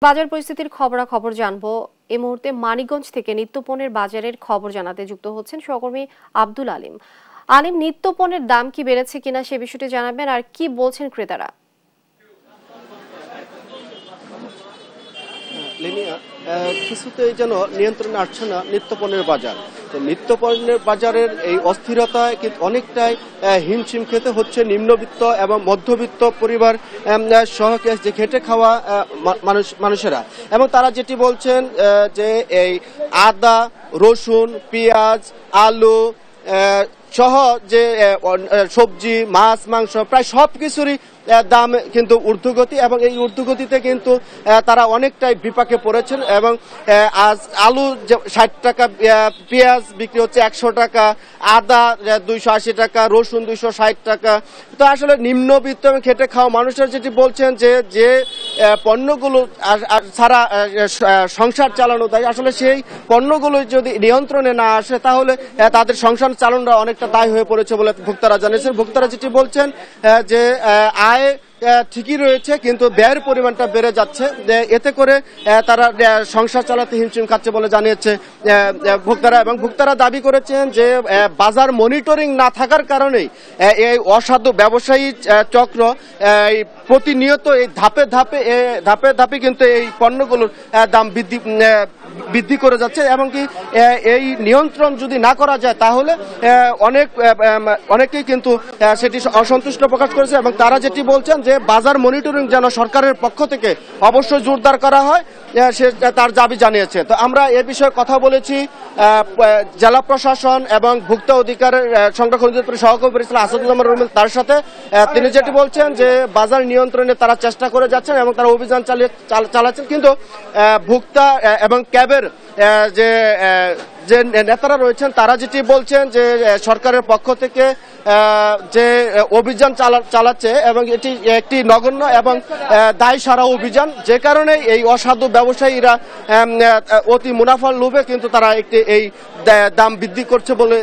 বাজার পরিস্থিতির খবরাখবর জানবো। এই মুহূর্তে মানিকগঞ্জ থেকে নিত্যপণ্যের বাজারের খবর জানাতে যুক্ত হচ্ছেন সহকর্মী আব্দুল আলিম। আলিম, নিত্যপণ্যের দাম কি বেড়েছে কিনা সে বিষয়টি জানাবেন, আর কি বলছেন ক্রেতারা? কিছুতেই যেন নিয়ন্ত্রণে আসছে না নিত্যপণ্যের বাজার। তো নিত্যপণ্যের বাজারের এই অস্থিরতায় কিন্তু অনেকটাই হিমশিম খেতে হচ্ছে নিম্নবিত্ত এবং মধ্যবিত্ত পরিবার সহ যে খেটে খাওয়া মানুষেরা। এবং তারা যেটি বলছেন যে এই আদা, রসুন, পেঁয়াজ, আলু সহ যে সবজি, মাছ, মাংস প্রায় সব কিছুরই দাম কিন্তু ঊর্ধ্বগতি, এবং এই ঊর্ধ্বগতিতে কিন্তু তারা অনেকটাই বিপাকে পড়েছেন। এবং আজ আলু 60 টাকা, পেঁয়াজ বিক্রি হচ্ছে 100 টাকা, আদা 280 টাকা, রসুন 260 টাকা। তো আসলে নিম্নবিত্ত এবং খেটে খাওয়া মানুষের যেটি বলছেন যে পণ্যগুলো ছাড়া সংসার চালানো দেয়, আসলে সেই পণ্যগুলো যদি নিয়ন্ত্রণে না আসে তাহলে তাদের সংসার চালানোটা অনেকটা দায় হয়ে পড়েছে বলে ভোক্তারা জানিয়েছেন। ভোক্তারা যেটি বলছেন যে আয় ঠিকই রয়েছে, কিন্তু ব্যয়ের পরিমাণটা বেড়ে যাচ্ছে, এতে করে তারা সংসার চালাতে হিমশিম খাচ্ছে বলে জানিয়েছে ভোক্তারা। এবং ভোক্তারা দাবি করেছেন যে বাজার মনিটরিং না থাকার কারণেই এই অসাধু ব্যবসায়ী চক্র প্রতিনিয়ত এই ধাপে ধাপে কিন্তু এই পণ্যগুলোর দাম বৃদ্ধি করে যাচ্ছে। এমনকি এই নিয়ন্ত্রণ যদি না করা যায় তাহলে অনেকেই কিন্তু সেটি অসন্তুষ্ট প্রকাশ করেছে। এবং তারা যেটি বলছেন যে বাজার মনিটরিং যেন সরকারের পক্ষ থেকে অবশ্যই জোরদার করা হয়, সে তার দাবি জানিয়েছে। তো আমরা এ বিষয়ে কথা বলেছি জেলা প্রশাসন এবং ভোক্তা অধিকারের সংরক্ষণ অধিদপ্তরের সহকর্মী পরিচালক আসাদুজ্জামান রুমেল তার সাথে। তিনি যেটি বলছেন যে বাজার নিয়ন্ত্রণে তারা চেষ্টা করে যাচ্ছেন এবং তারা অভিযান চালাচ্ছেন, কিন্তু ভোক্তা এবং ক্যাবের যে নেতারা রয়েছেন তারা যেটি বলছেন যে সরকারের পক্ষ থেকে যে অভিযান চালাচ্ছে এবং এটি একটি নগণ্য এবং দায় সারা অভিযান, যে কারণে এই অসাধু ব্যবসায়ীরা অতি মুনাফার লোভে কিন্তু তারা একটি এই দাম বৃদ্ধি করছে বলে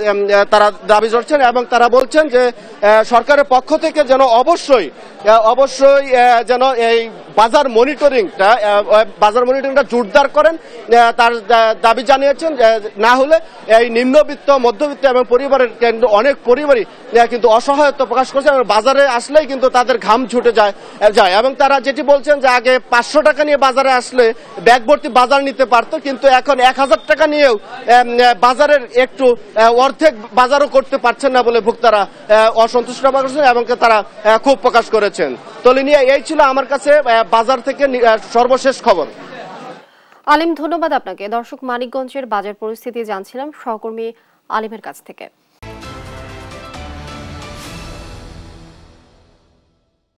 তারা দাবি করছেন। এবং তারা বলছেন যে সরকারের পক্ষ থেকে যেন অবশ্যই যেন এই বাজার মনিটরিংটা জোরদার করেন, তার দাবি জানিয়েছেন। না হলে এই নিম্নবিত্ত, মধ্যবিত্ত এবং পরিবারের অনেক পরিবারই কিন্তু অসহায়ত্ব প্রকাশ করছে এবং বাজারে আসলেই কিন্তু তাদের ঘাম ছুটে যায়। এবং তারা যেটি বলছেন যে আগে 500 টাকা নিয়ে বাজারে আসলে ব্যাগ ভর্তি বাজার নিতে পারতো, কিন্তু এখন 1000 টাকা নিয়েও বাজারের একটু অর্ধেক বাজারও করতে পারছেন না বলে ভোক্তারা অসন্তুষ্ট প্রকাশ করেছেন এবং তারা ক্ষোভ প্রকাশ করেছেন। তলিনিয়া, এই ছিল আমার কাছে বাজার থেকে সর্বশেষ খবর। আলিম, ধন্যবাদ আপনাকে। দর্শক, মানিকগঞ্জের বাজার পরিস্থিতি জানছিলাম সহকর্মী আলিমের কাছ থেকে।